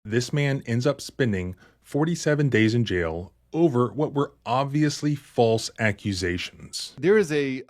This man ends up spending 47 days in jail over what were obviously false accusations. There is a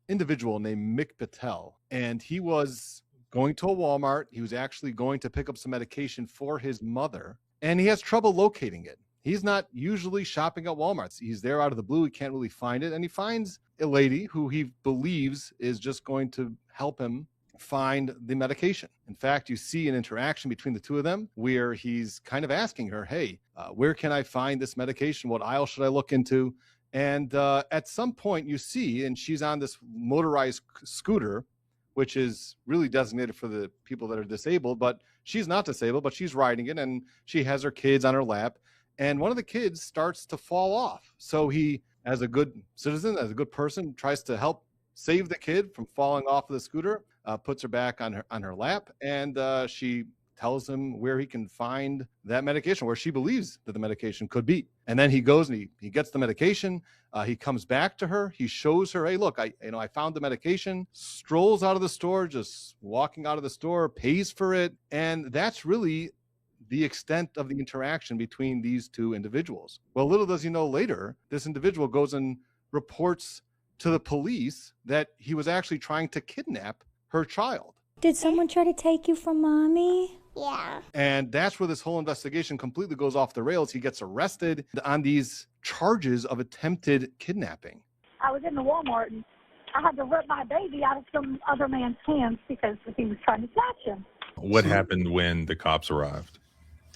individual named Mick Patel, and he was going to a Walmart. He was actually going to pick up some medication for his mother, and he has trouble locating it. He's not usually shopping at Walmarts. He's there out of the blue. He can't really find it, and he finds a lady who he believes is just going to help him find the medication. In fact, you see an interaction between the two of them where he's kind of asking her, hey, where can I find this medication? What aisle should I look into? And at some point you see, and she's on this motorized scooter, which is really designated for the people that are disabled, but she's not disabled, but she's riding it, and she has her kids on her lap. And one of the kids starts to fall off. So he, as a good citizen, as a good person, tries to help save the kid from falling off of the scooter, puts her back on her lap, and she tells him where he can find that medication, where she believes that the medication could be. And then he goes and he gets the medication. He comes back to her. He shows her, hey, look, I found the medication. Strolls out of the store, just walking out of the store, pays for it, and that's really the extent of the interaction between these two individuals. Well, little does he know, later, this individual goes and reports to the police that he was actually trying to kidnap her child. Did someone try to take you from mommy? Yeah. And that's where this whole investigation completely goes off the rails. He gets arrested on these charges of attempted kidnapping. I was in the Walmart and I had to rip my baby out of some other man's hands because he was trying to snatch him. What happened when the cops arrived?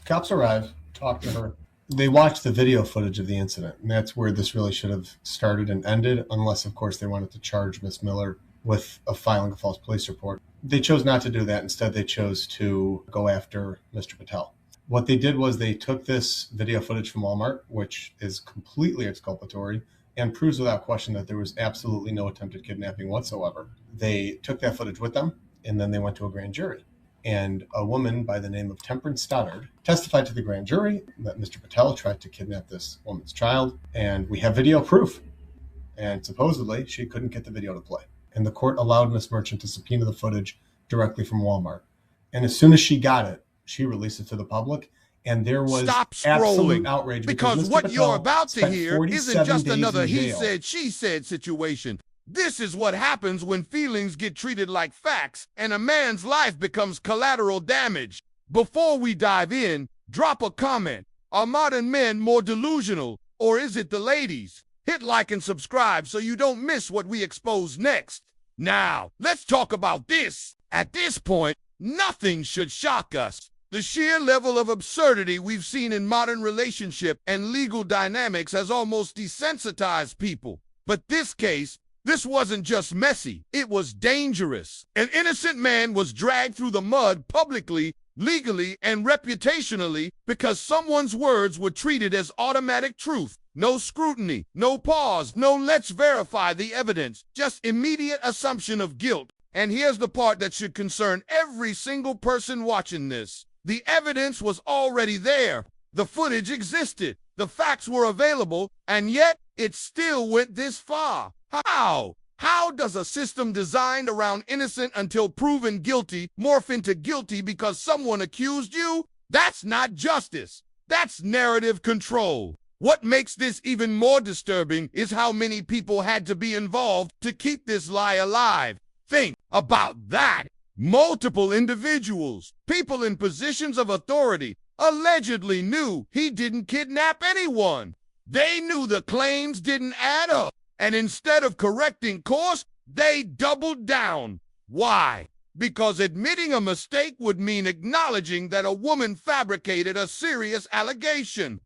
Cops arrived, talked to her. They watched the video footage of the incident, and that's where this really should have started and ended, unless, of course, they wanted to charge Miss Miller with filing a false police report. They chose not to do that. Instead, they chose to go after Mr. Patel. What they did was they took this video footage from Walmart, which is completely exculpatory and proves without question that there was absolutely no attempted kidnapping whatsoever. They took that footage with them, and then they went to a grand jury. And a woman by the name of Temperance Stoddard testified to the grand jury that Mr. Patel tried to kidnap this woman's child, and we have video proof. And supposedly, she couldn't get the video to play. And the court allowed Miss Merchant to subpoena the footage directly from Walmart. And as soon as she got it, she released it to the public. And there was absolute outrage because Mr. what Patel you're about to spent hear 47 isn't just days another in he jail. said, she said situation. This is what happens when feelings get treated like facts and a man's life becomes collateral damage. Before we dive in, drop a comment. Are modern men more delusional, or is it the ladies? Hit like and subscribe so you don't miss what we expose next. Now, let's talk about this. At this point, nothing should shock us. The sheer level of absurdity we've seen in modern relationship and legal dynamics has almost desensitized people. But this wasn't just messy, it was dangerous. An innocent man was dragged through the mud publicly, legally, and reputationally because someone's words were treated as automatic truth. No scrutiny, no pause, no let's verify the evidence, just immediate assumption of guilt. And here's the part that should concern every single person watching this. The evidence was already there. The footage existed. The facts were available, and yet it still went this far. How? How does a system designed around innocent until proven guilty morph into guilty because someone accused you? That's not justice. That's narrative control. What makes this even more disturbing is how many people had to be involved to keep this lie alive. Think about that. Multiple individuals, people in positions of authority, allegedly knew he didn't kidnap anyone. They knew the claims didn't add up. And instead of correcting course, they doubled down. Why? Because admitting a mistake would mean acknowledging that a woman fabricated a serious allegation.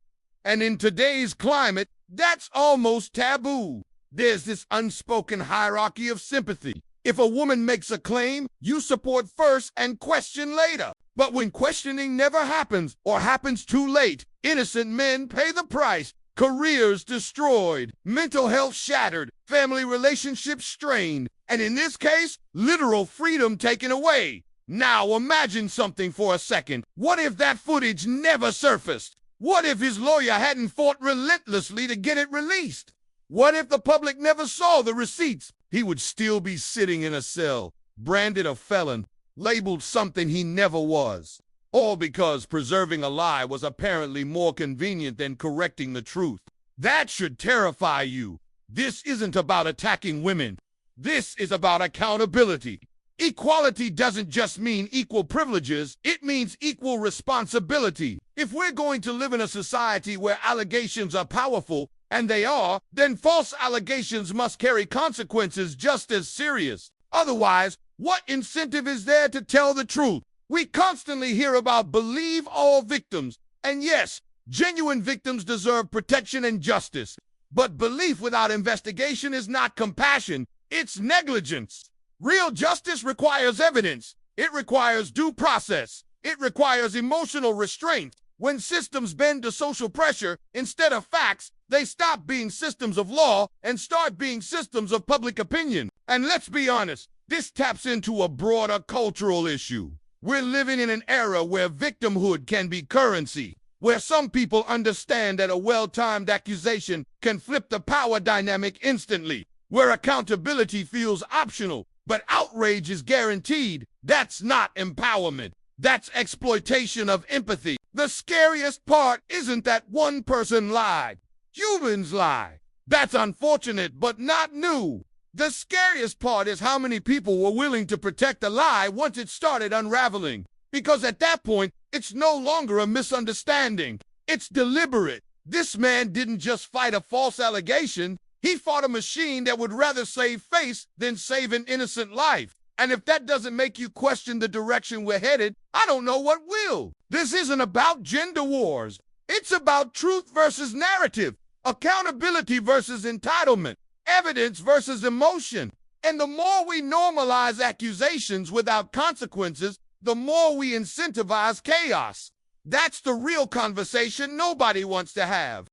And in today's climate, that's almost taboo. There's this unspoken hierarchy of sympathy. If a woman makes a claim, you support first and question later. But when questioning never happens or happens too late, innocent men pay the price. Careers destroyed, mental health shattered, family relationships strained, and in this case, literal freedom taken away. Now imagine something for a second. What if that footage never surfaced? What if his lawyer hadn't fought relentlessly to get it released? What if the public never saw the receipts? He would still be sitting in a cell, branded a felon, labeled something he never was. all because preserving a lie was apparently more convenient than correcting the truth. That should terrify you. This isn't about attacking women. This is about accountability. Equality doesn't just mean equal privileges, it means equal responsibility. If we're going to live in a society where allegations are powerful, and they are, then false allegations must carry consequences just as serious. Otherwise, what incentive is there to tell the truth? We constantly hear about believe all victims, and yes, genuine victims deserve protection and justice. But belief without investigation is not compassion, it's negligence. Real justice requires evidence. It requires due process. It requires emotional restraint. When systems bend to social pressure instead of facts, they stop being systems of law and start being systems of public opinion. And let's be honest, this taps into a broader cultural issue. We're living in an era where victimhood can be currency, where some people understand that a well-timed accusation can flip the power dynamic instantly, where accountability feels optional, but outrage is guaranteed. That's not empowerment. That's exploitation of empathy. The scariest part isn't that one person lied. Humans lie. That's unfortunate, but not new. The scariest part is how many people were willing to protect a lie once it started unraveling. Because at that point, it's no longer a misunderstanding. It's deliberate. This man didn't just fight a false allegation. He fought a machine that would rather save face than save an innocent life. And if that doesn't make you question the direction we're headed, I don't know what will. This isn't about gender wars. It's about truth versus narrative, accountability versus entitlement, evidence versus emotion. And the more we normalize accusations without consequences, the more we incentivize chaos. That's the real conversation nobody wants to have.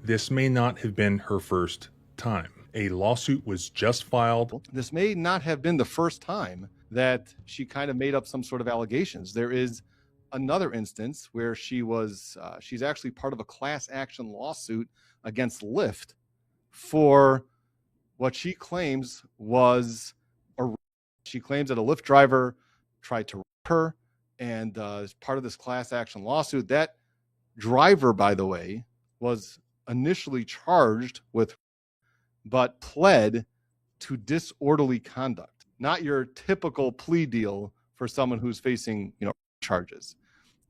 This may not have been her first time. A lawsuit was just filed. This may not have been the first time that she kind of made up some sort of allegations. There is another instance where she's actually part of a class action lawsuit against Lyft for what she claims was she claims that a Lyft driver tried to rape her, and as part of this class action lawsuit, that driver, by the way, was initially charged with but pled to disorderly conduct. Not your typical plea deal for someone who's facing, charges.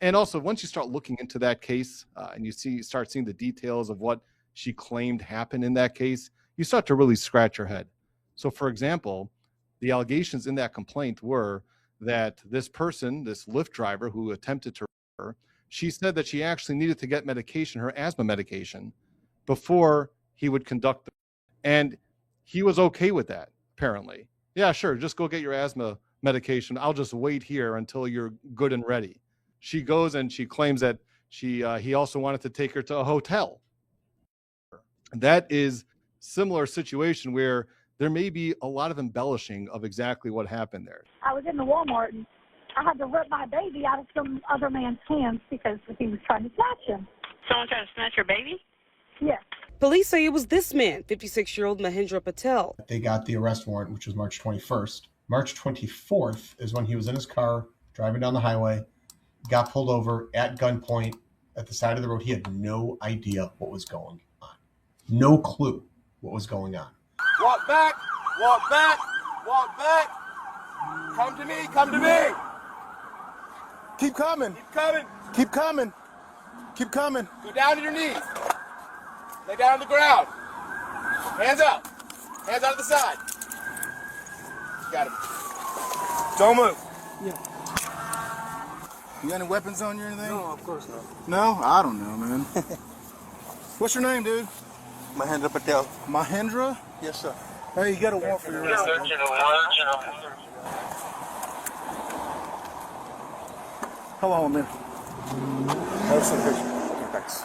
And also, once you start looking into that case and you start seeing the details of what she claimed happened in that case, you start to really scratch your head. So, for example, the allegations in that complaint were that this person, this Lyft driver who attempted to rape her, she said that she actually needed to get medication, her asthma medication, before he would conduct the. And he was okay with that, apparently. Yeah, sure, just go get your asthma medication. I'll just wait here until you're good and ready. She goes and she claims that he also wanted to take her to a hotel. That is similar situation where there may be a lot of embellishing of exactly what happened there. I was in the Walmart and I had to rip my baby out of some other man's hands because he was trying to snatch him. Someone trying to snatch your baby? Yes. Police say it was this man, 56-year-old Mahendra Patel. They got the arrest warrant, which was March 21st. March 24th is when he was in his car, driving down the highway, got pulled over at gunpoint at the side of the road. He had no idea what was going on. No clue what was going on. Walk back, walk back, walk back. Come to me, come to me. Keep coming, keep coming, keep coming, keep coming. Go down to your knees. Lay down on the ground. Hands up. Hands out to the side. Got it. Don't move. Yeah. You got any weapons on you or anything? No, of course not. No? I don't know, man. What's your name, dude? Mahendra Patel. Mahendra? Yes, sir. Hey, you got a warrant for your arrest. Hold on a minute. Have some picture. Okay, thanks.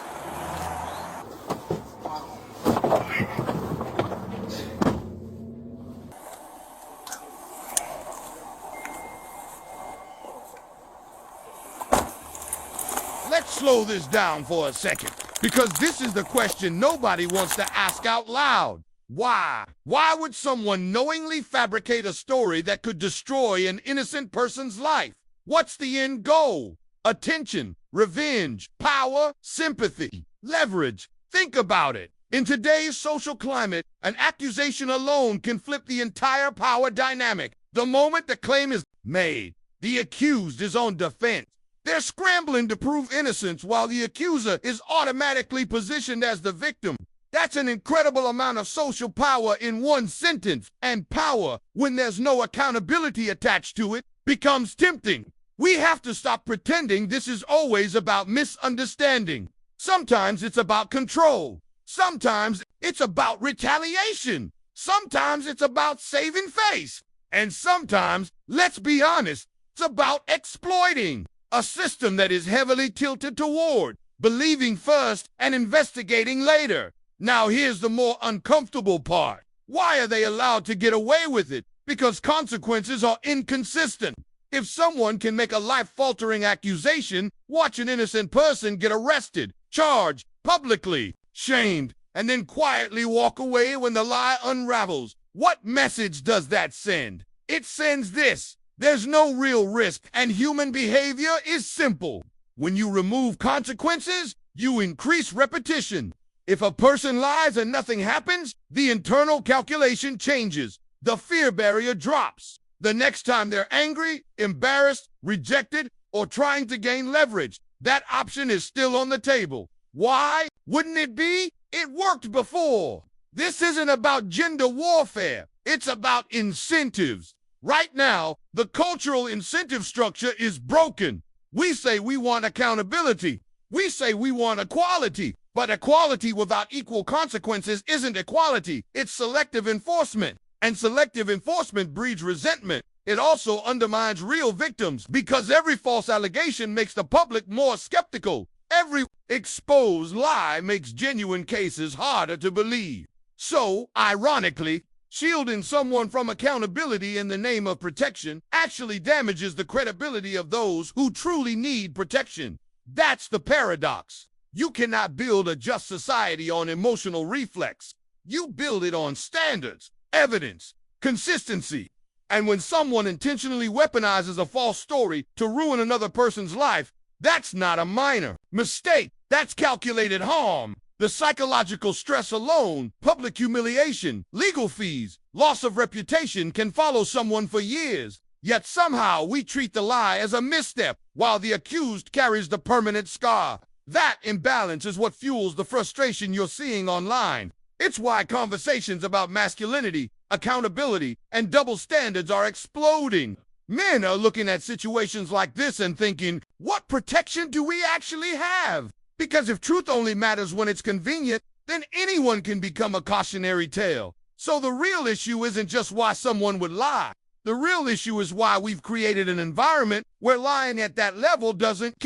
Let's slow this down for a second, because this is the question nobody wants to ask out loud. Why? Why would someone knowingly fabricate a story that could destroy an innocent person's life? What's the end goal? Attention, revenge, power, sympathy, leverage. Think about it. In today's social climate, an accusation alone can flip the entire power dynamic. The moment the claim is made, the accused is on defense. They're scrambling to prove innocence while the accuser is automatically positioned as the victim. That's an incredible amount of social power in one sentence. And power, when there's no accountability attached to it, becomes tempting. We have to stop pretending this is always about misunderstanding. Sometimes it's about control. Sometimes it's about retaliation. Sometimes it's about saving face. And sometimes, let's be honest, it's about exploiting a system that is heavily tilted toward believing first and investigating later. Now here's the more uncomfortable part. Why are they allowed to get away with it? Because consequences are inconsistent. If someone can make a life-altering accusation, watch an innocent person get arrested, charged, publicly, shamed, and then quietly walk away when the lie unravels. What message does that send? It sends this: there's no real risk, and human behavior is simple. When you remove consequences, you increase repetition. If a person lies and nothing happens, the internal calculation changes. The fear barrier drops. The next time they're angry, embarrassed, rejected, or trying to gain leverage, that option is still on the table. Why? Wouldn't it be? It worked before. This isn't about gender warfare. It's about incentives. Right now, the cultural incentive structure is broken. We say we want accountability. We say we want equality. But equality without equal consequences isn't equality. It's selective enforcement. And selective enforcement breeds resentment. It also undermines real victims because every false allegation makes the public more skeptical. Every exposed lie makes genuine cases harder to believe. So, ironically, shielding someone from accountability in the name of protection actually damages the credibility of those who truly need protection. That's the paradox. You cannot build a just society on emotional reflex. You build it on standards, evidence, consistency. And when someone intentionally weaponizes a false story to ruin another person's life, that's not a minor mistake. That's calculated harm. The psychological stress alone, public humiliation, legal fees, loss of reputation can follow someone for years. Yet somehow we treat the lie as a misstep while the accused carries the permanent scar. That imbalance is what fuels the frustration you're seeing online. It's why conversations about masculinity, accountability, and double standards are exploding. Men are looking at situations like this and thinking, what protection do we actually have? Because if truth only matters when it's convenient, then anyone can become a cautionary tale. So the real issue isn't just why someone would lie. The real issue is why we've created an environment where lying at that level doesn't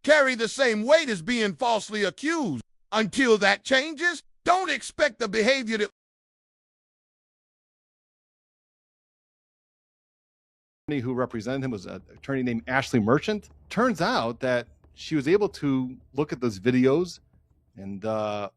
carry the same weight as being falsely accused. Until that changes, don't expect the behavior to... Who represented him was an attorney named Ashley Merchant. Turns out that she was able to look at those videos and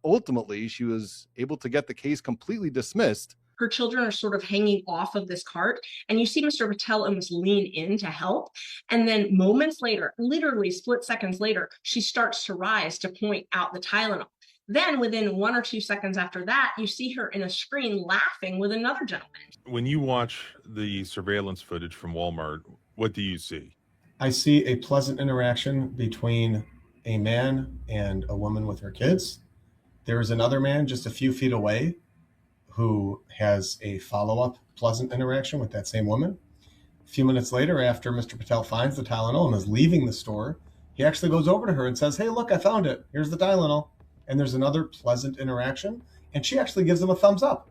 ultimately she was able to get the case completely dismissed. Her children are sort of hanging off of this cart, and you see Mr. Patel almost lean in to help. And then moments later, literally split seconds later, she starts to rise to point out the Tylenol. Then within 1 or 2 seconds after that, you see her in a screen laughing with another gentleman. When you watch the surveillance footage from Walmart, what do you see? I see a pleasant interaction between a man and a woman with her kids. There is another man just a few feet away who has a follow-up pleasant interaction with that same woman. A few minutes later, after Mr. Patel finds the Tylenol and is leaving the store, he actually goes over to her and says, "Hey, look, I found it. Here's the Tylenol." And there's another pleasant interaction, and she actually gives him a thumbs up.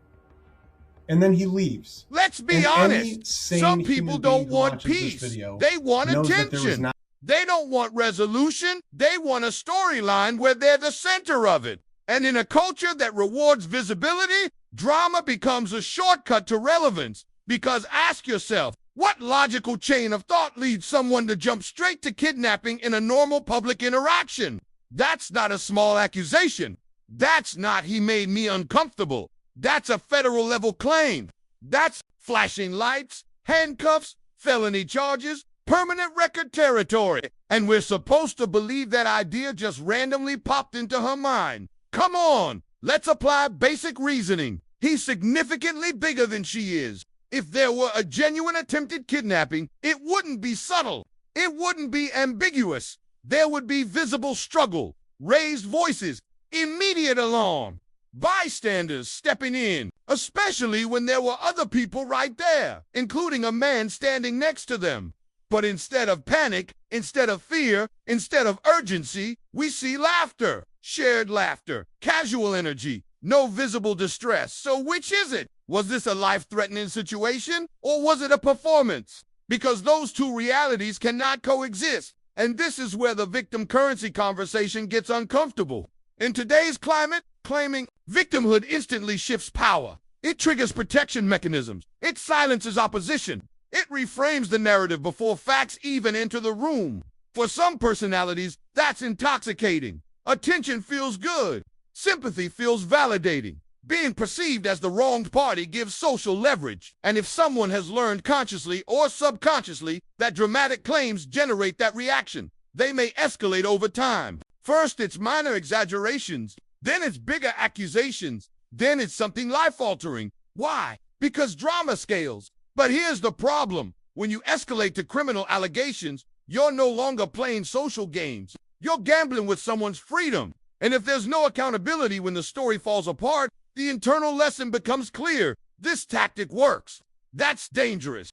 And then he leaves. Let's be honest. Some people don't want peace. They want attention. They don't want resolution. They want a storyline where they're the center of it. And in a culture that rewards visibility, drama becomes a shortcut to relevance. Because ask yourself, what logical chain of thought leads someone to jump straight to kidnapping in a normal public interaction? That's not a small accusation. That's not "he made me uncomfortable." That's a federal level claim. That's flashing lights, handcuffs, felony charges, permanent record territory. And we're supposed to believe that idea just randomly popped into her mind. Come on, let's apply basic reasoning. He's significantly bigger than she is. If there were a genuine attempted kidnapping, it wouldn't be subtle. It wouldn't be ambiguous. There would be visible struggle, raised voices, immediate alarm, bystanders stepping in, especially when there were other people right there, including a man standing next to them. But instead of panic, instead of fear, instead of urgency, we see laughter, shared laughter, casual energy, no visible distress. So which is it? Was this a life-threatening situation, or was it a performance? Because those two realities cannot coexist. And this is where the victim currency conversation gets uncomfortable. In today's climate, claiming victimhood instantly shifts power. It triggers protection mechanisms. It silences opposition. It reframes the narrative before facts even enter the room. For some personalities, that's intoxicating. Attention feels good. Sympathy feels validating. Being perceived as the wronged party gives social leverage. And if someone has learned consciously or subconsciously that dramatic claims generate that reaction, they may escalate over time. First, it's minor exaggerations. Then it's bigger accusations. Then it's something life-altering. Why? Because drama scales. But here's the problem. When you escalate to criminal allegations, you're no longer playing social games. You're gambling with someone's freedom. And if there's no accountability when the story falls apart, the internal lesson becomes clear. This tactic works. That's dangerous.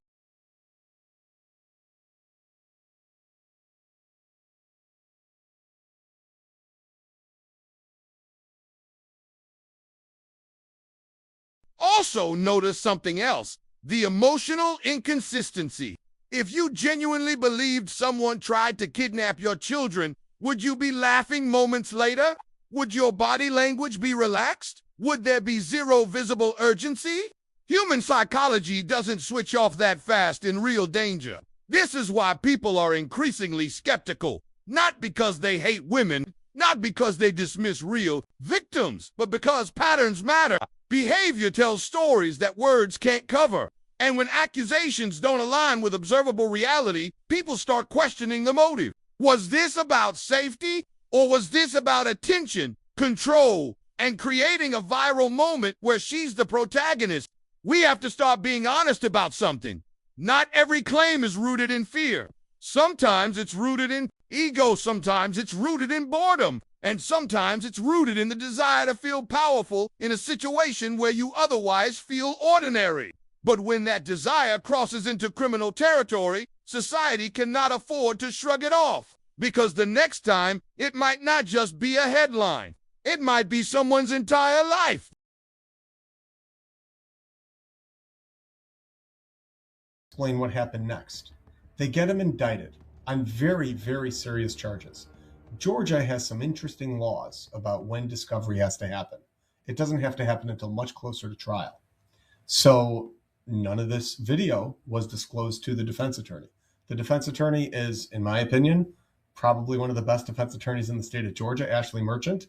Also notice something else, the emotional inconsistency. If you genuinely believed someone tried to kidnap your children, would you be laughing moments later? Would your body language be relaxed? Would there be zero visible urgency? Human psychology doesn't switch off that fast in real danger. This is why people are increasingly skeptical, not because they hate women, not because they dismiss real victims, but because patterns matter. Behavior tells stories that words can't cover. And when accusations don't align with observable reality, people start questioning the motive. Was this about safety, or was this about attention, control, and creating a viral moment where she's the protagonist? We have to start being honest about something. Not every claim is rooted in fear. Sometimes it's rooted in ego, sometimes it's rooted in boredom, and sometimes it's rooted in the desire to feel powerful in a situation where you otherwise feel ordinary. But when that desire crosses into criminal territory, society cannot afford to shrug it off. Because the next time, it might not just be a headline. It might be someone's entire life. Explain what happened next. They get him indicted on very, very serious charges. Georgia has some interesting laws about when discovery has to happen. It doesn't have to happen until much closer to trial. So none of this video was disclosed to the defense attorney. The defense attorney is, in my opinion, probably one of the best defense attorneys in the state of Georgia, Ashley Merchant.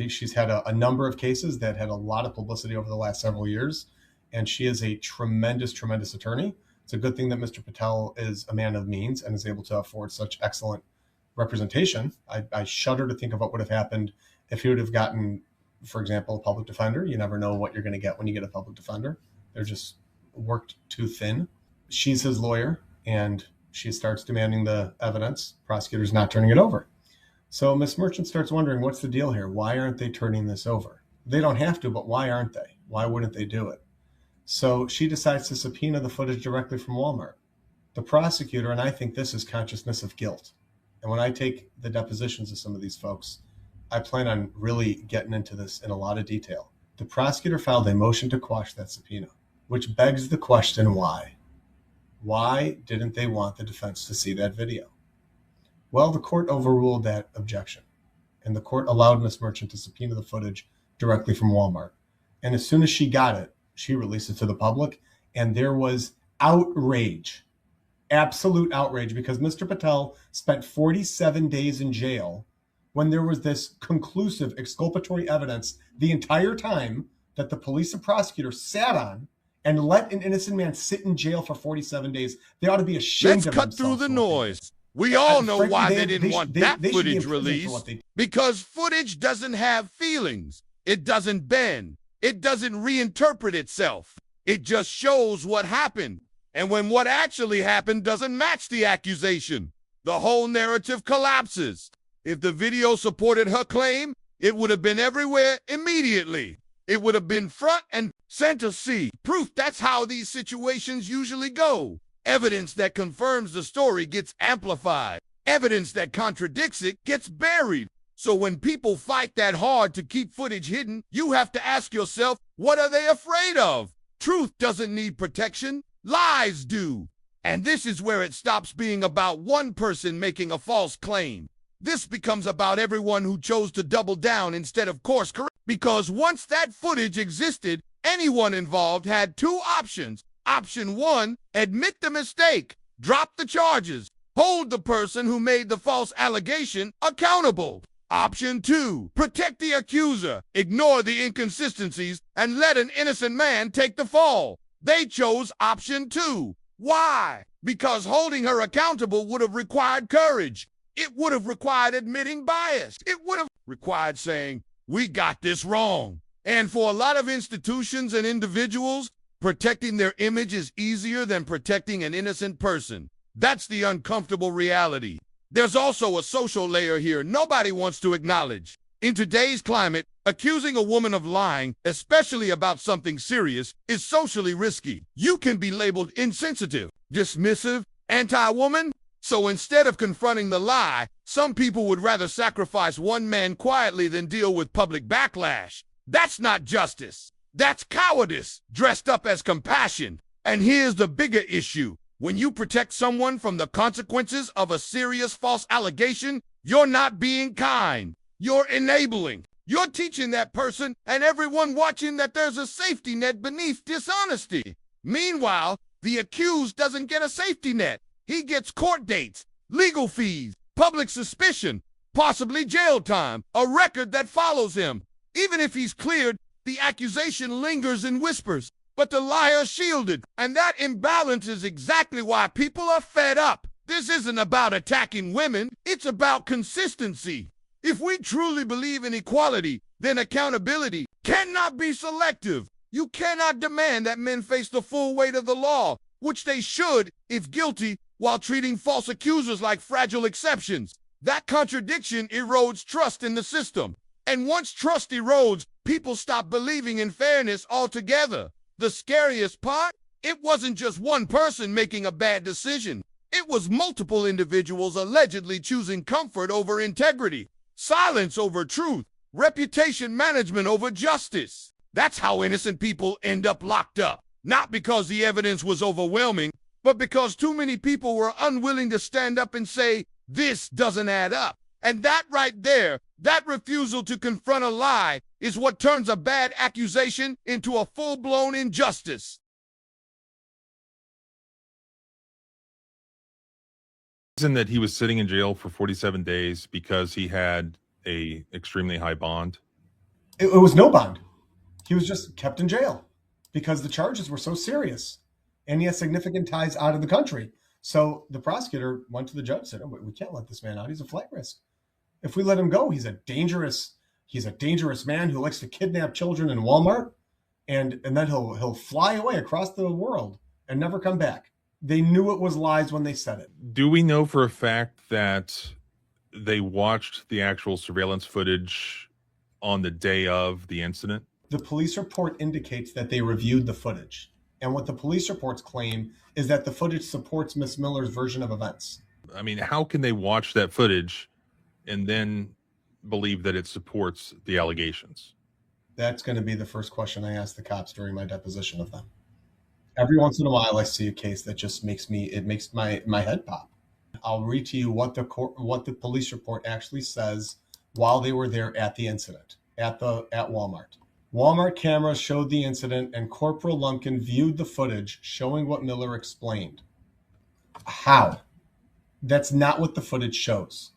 She's had a number of cases that had a lot of publicity over the last several years, and she is a tremendous, tremendous attorney. It's a good thing that Mr. Patel is a man of means and is able to afford such excellent representation. I shudder to think of what would have happened if he would have gotten, for example, a public defender. You never know what you're going to get when you get a public defender. They're just worked too thin. She's his lawyer, and she starts demanding the evidence. Prosecutor's not turning it over. So Miss Merchant starts wondering, what's the deal here? Why aren't they turning this over? They don't have to, but why aren't they? Why wouldn't they do it? So she decides to subpoena the footage directly from Walmart. The prosecutor, and I think this is consciousness of guilt. And when I take the depositions of some of these folks, I plan on really getting into this in a lot of detail. The prosecutor filed a motion to quash that subpoena, which begs the question, why? Why didn't they want the defense to see that video? Well, the court overruled that objection, and the court allowed Miss Merchant to subpoena the footage directly from Walmart. And as soon as she got it, she released it to the public, and there was outrage, absolute outrage, because Mr. Patel spent 47 days in jail when there was this conclusive exculpatory evidence the entire time that the police and prosecutor sat on and let an innocent man sit in jail for 47 days. They ought to be ashamed of themselves. Let's cut through the noise. We all know why they didn't want that footage released. Because footage doesn't have feelings. It doesn't bend. It doesn't reinterpret itself. It just shows what happened. And when what actually happened doesn't match the accusation, the whole narrative collapses. If the video supported her claim, it would have been everywhere immediately. It would have been front and center see. Proof that's how these situations usually go. Evidence that confirms the story gets amplified. Evidence that contradicts it gets buried. So when people fight that hard to keep footage hidden, you have to ask yourself, what are they afraid of? Truth doesn't need protection. Lies do. And this is where it stops being about one person making a false claim. This becomes about everyone who chose to double down instead of course correct. Because once that footage existed, anyone involved had two options. Option one, admit the mistake, drop the charges, hold the person who made the false allegation accountable. Option two, protect the accuser, ignore the inconsistencies, and let an innocent man take the fall. They chose option two. Why? Because holding her accountable would have required courage. It would have required admitting bias. It would have required saying, we got this wrong. And for a lot of institutions and individuals, protecting their image is easier than protecting an innocent person. That's the uncomfortable reality. There's also a social layer here nobody wants to acknowledge. In today's climate, accusing a woman of lying, especially about something serious, is socially risky. You can be labeled insensitive, dismissive, anti-woman. So instead of confronting the lie, some people would rather sacrifice one man quietly than deal with public backlash. That's not justice. That's cowardice, dressed up as compassion. And here's the bigger issue. When you protect someone from the consequences of a serious false allegation, you're not being kind. You're enabling. You're teaching that person and everyone watching that there's a safety net beneath dishonesty. Meanwhile, the accused doesn't get a safety net. He gets court dates, legal fees, public suspicion, possibly jail time, a record that follows him. Even if he's cleared, the accusation lingers in whispers, but the liar shielded. And that imbalance is exactly why people are fed up. This isn't about attacking women. It's about consistency. If we truly believe in equality, then accountability cannot be selective. You cannot demand that men face the full weight of the law, which they should, if guilty, while treating false accusers like fragile exceptions. That contradiction erodes trust in the system. And once trust erodes, people stop believing in fairness altogether. The scariest part? It wasn't just one person making a bad decision. It was multiple individuals allegedly choosing comfort over integrity, silence over truth, reputation management over justice. That's how innocent people end up locked up. Not because the evidence was overwhelming, but because too many people were unwilling to stand up and say, this doesn't add up. And that right there, that refusal to confront a lie, is what turns a bad accusation into a full-blown injustice. Isn't that he was sitting in jail for 47 days because he had a extremely high bond? It was no bond. He was just kept in jail because the charges were so serious and he has significant ties out of the country. So the prosecutor went to the judge and said, oh, we can't let this man out. He's a flight risk. If we let him go, he's a dangerous man who likes to kidnap children in Walmart, and then he'll fly away across the world and never come back. They knew it was lies when they said it. Do we know for a fact that they watched the actual surveillance footage on the day of the incident? The police report indicates that they reviewed the footage. And what the police reports claim is that the footage supports Miss Miller's version of events. I mean, how can they watch that footage and then believe that it supports the allegations? That's going to be the first question I ask the cops during my deposition of them. Every once in a while, I see a case that just makes my head pop. I'll read to you what the police report actually says while they were there at the incident at Walmart. Walmart cameras showed the incident, and Corporal Lumpkin viewed the footage showing what Miller explained. How? That's not what the footage shows.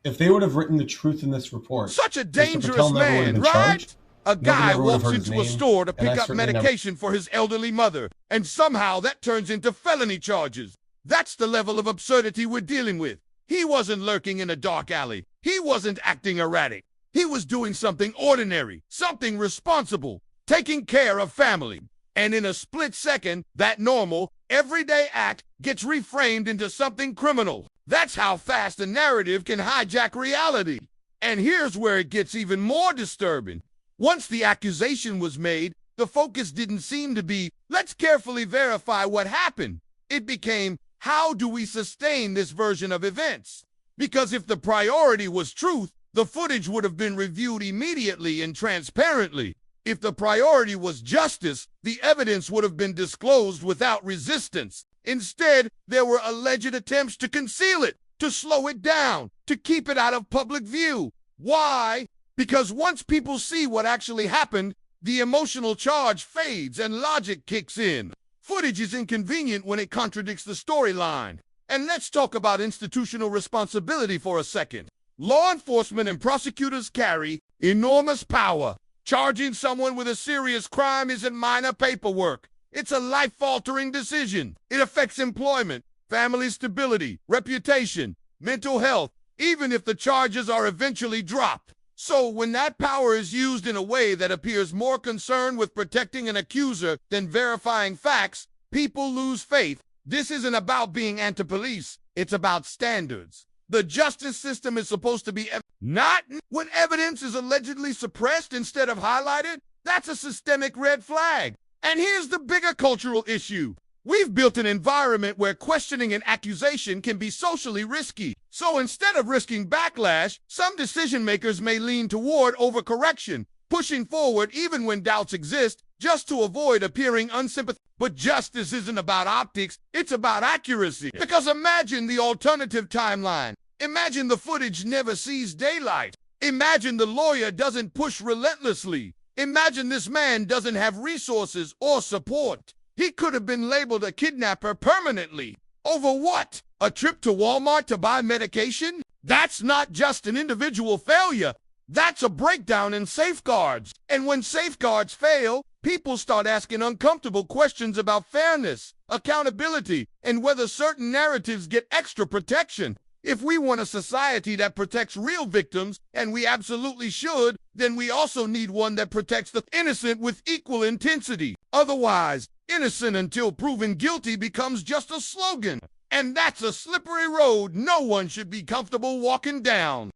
If they would have written the truth in this report, such a Mr. dangerous Patel never would have man, been right? charged. A guy never would have walks heard his into a name, store to and I pick up certainly never- medication for his elderly mother, and somehow that turns into felony charges. That's the level of absurdity we're dealing with. He wasn't lurking in a dark alley. He wasn't acting erratic. He was doing something ordinary, something responsible, taking care of family. And in a split second, that normal, everyday act gets reframed into something criminal. That's how fast a narrative can hijack reality. And here's where it gets even more disturbing. Once the accusation was made, the focus didn't seem to be, let's carefully verify what happened. It became, how do we sustain this version of events? Because if the priority was truth, the footage would have been reviewed immediately and transparently. If the priority was justice, the evidence would have been disclosed without resistance. Instead, there were alleged attempts to conceal it, to slow it down, to keep it out of public view. Why? Because once people see what actually happened, the emotional charge fades and logic kicks in. Footage is inconvenient when it contradicts the storyline. And let's talk about institutional responsibility for a second. Law enforcement and prosecutors carry enormous power. Charging someone with a serious crime isn't minor paperwork. It's a life-altering decision. It affects employment, family stability, reputation, mental health, even if the charges are eventually dropped. So when that power is used in a way that appears more concerned with protecting an accuser than verifying facts, people lose faith. This isn't about being anti-police. It's about standards. The justice system is supposed to be not when evidence is allegedly suppressed instead of highlighted. That's a systemic red flag. And here's the bigger cultural issue. We've built an environment where questioning an accusation can be socially risky. So instead of risking backlash, some decision makers may lean toward overcorrection, pushing forward even when doubts exist, just to avoid appearing unsympathetic. But justice isn't about optics, it's about accuracy. Because imagine the alternative timeline. Imagine the footage never sees daylight. Imagine the lawyer doesn't push relentlessly. Imagine this man doesn't have resources or support. He could have been labeled a kidnapper permanently. Over what? A trip to Walmart to buy medication? That's not just an individual failure. That's a breakdown in safeguards. And when safeguards fail, people start asking uncomfortable questions about fairness, accountability, and whether certain narratives get extra protection. If we want a society that protects real victims, and we absolutely should, then we also need one that protects the innocent with equal intensity. Otherwise, innocent until proven guilty becomes just a slogan. And that's a slippery road no one should be comfortable walking down.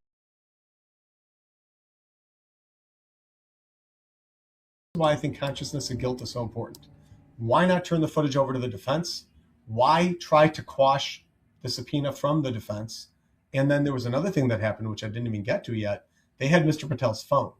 Why I think consciousness of guilt is so important. Why not turn the footage over to the defense? Why try to quash the subpoena from the defense? And then there was another thing that happened, which I didn't even get to yet. They had Mr. Patel's phone.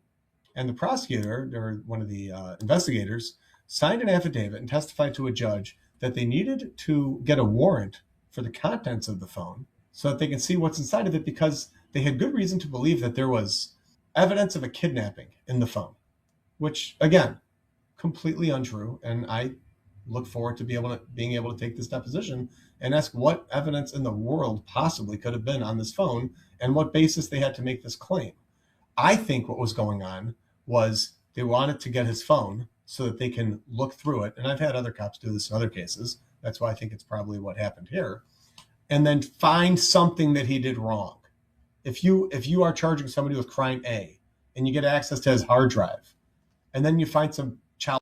And the prosecutor, or one of the investigators, signed an affidavit and testified to a judge that they needed to get a warrant for the contents of the phone so that they can see what's inside of it, because they had good reason to believe that there was evidence of a kidnapping in the phone, which, again, completely untrue. And I look forward to being able to take this deposition and ask what evidence in the world possibly could have been on this phone and what basis they had to make this claim. I think what was going on was they wanted to get his phone so that they can look through it. And I've had other cops do this in other cases. That's why I think it's probably what happened here. And then find something that he did wrong. If you are charging somebody with crime A and you get access to his hard drive, and then you find some child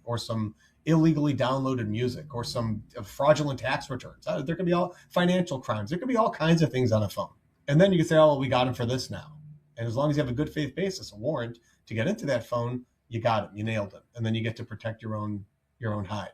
or some illegally downloaded music or some fraudulent tax returns, there could be all financial crimes. There could be all kinds of things on a phone. And then you can say, oh, well, we got him for this now. And as long as you have a good faith basis, a warrant to get into that phone, you got him, you nailed him. And then you get to protect your own hide.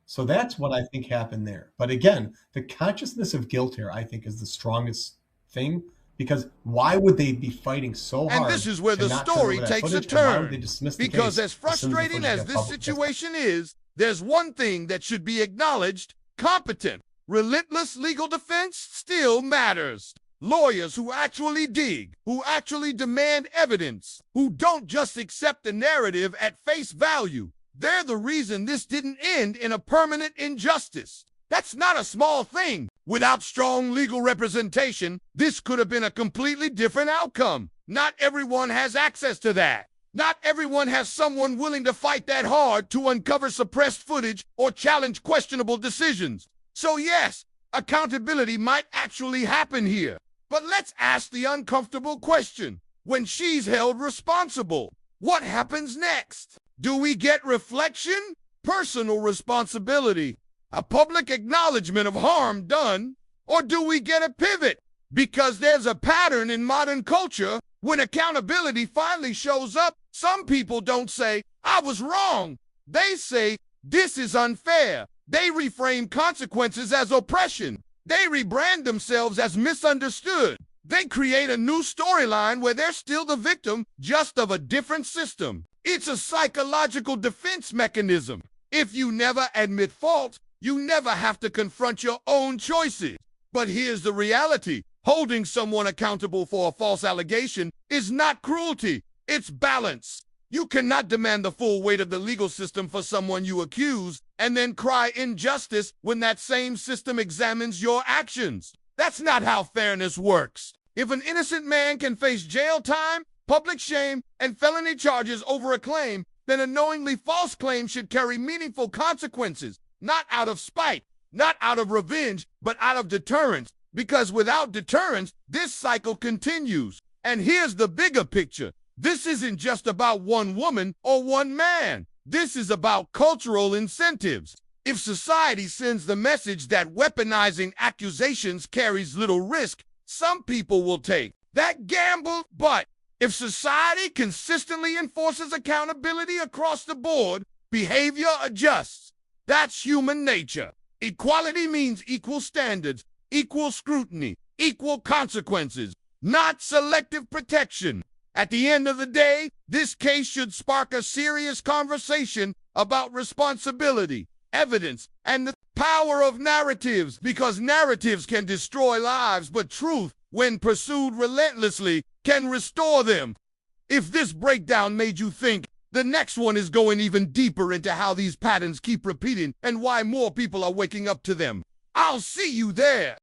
So that's what I think happened there. But again, the consciousness of guilt here, I think, is the strongest thing, because why would they be fighting so hard? And this is where the story takes a turn. Because as frustrating as this situation is, there's one thing that should be acknowledged: competent, relentless legal defense still matters. Lawyers who actually dig, who actually demand evidence, who don't just accept the narrative at face value. They're the reason this didn't end in a permanent injustice. That's not a small thing. Without strong legal representation, this could have been a completely different outcome. Not everyone has access to that. Not everyone has someone willing to fight that hard to uncover suppressed footage or challenge questionable decisions. So yes, accountability might actually happen here. But let's ask the uncomfortable question. When she's held responsible, what happens next? Do we get reflection, personal responsibility, a public acknowledgement of harm done, or do we get a pivot? Because there's a pattern in modern culture. When accountability finally shows up, some people don't say, "I was wrong." They say, "This is unfair." They reframe consequences as oppression. They rebrand themselves as misunderstood. They create a new storyline where they're still the victim, just of a different system. It's a psychological defense mechanism. If you never admit fault, you never have to confront your own choices. But here's the reality. Holding someone accountable for a false allegation is not cruelty, it's balance. You cannot demand the full weight of the legal system for someone you accuse and then cry injustice when that same system examines your actions. That's not how fairness works. If an innocent man can face jail time, public shame, and felony charges over a claim, then a knowingly false claim should carry meaningful consequences, not out of spite, not out of revenge, but out of deterrence. Because without deterrence, this cycle continues. And here's the bigger picture. This isn't just about one woman or one man. This is about cultural incentives. If society sends the message that weaponizing accusations carries little risk, some people will take that gamble. But if society consistently enforces accountability across the board, behavior adjusts. That's human nature. Equality means equal standards, equal scrutiny, equal consequences, not selective protection. At the end of the day, this case should spark a serious conversation about responsibility, evidence, and the power of narratives, because narratives can destroy lives, but truth, when pursued relentlessly, can restore them. If this breakdown made you think, the next one is going even deeper into how these patterns keep repeating and why more people are waking up to them. I'll see you there.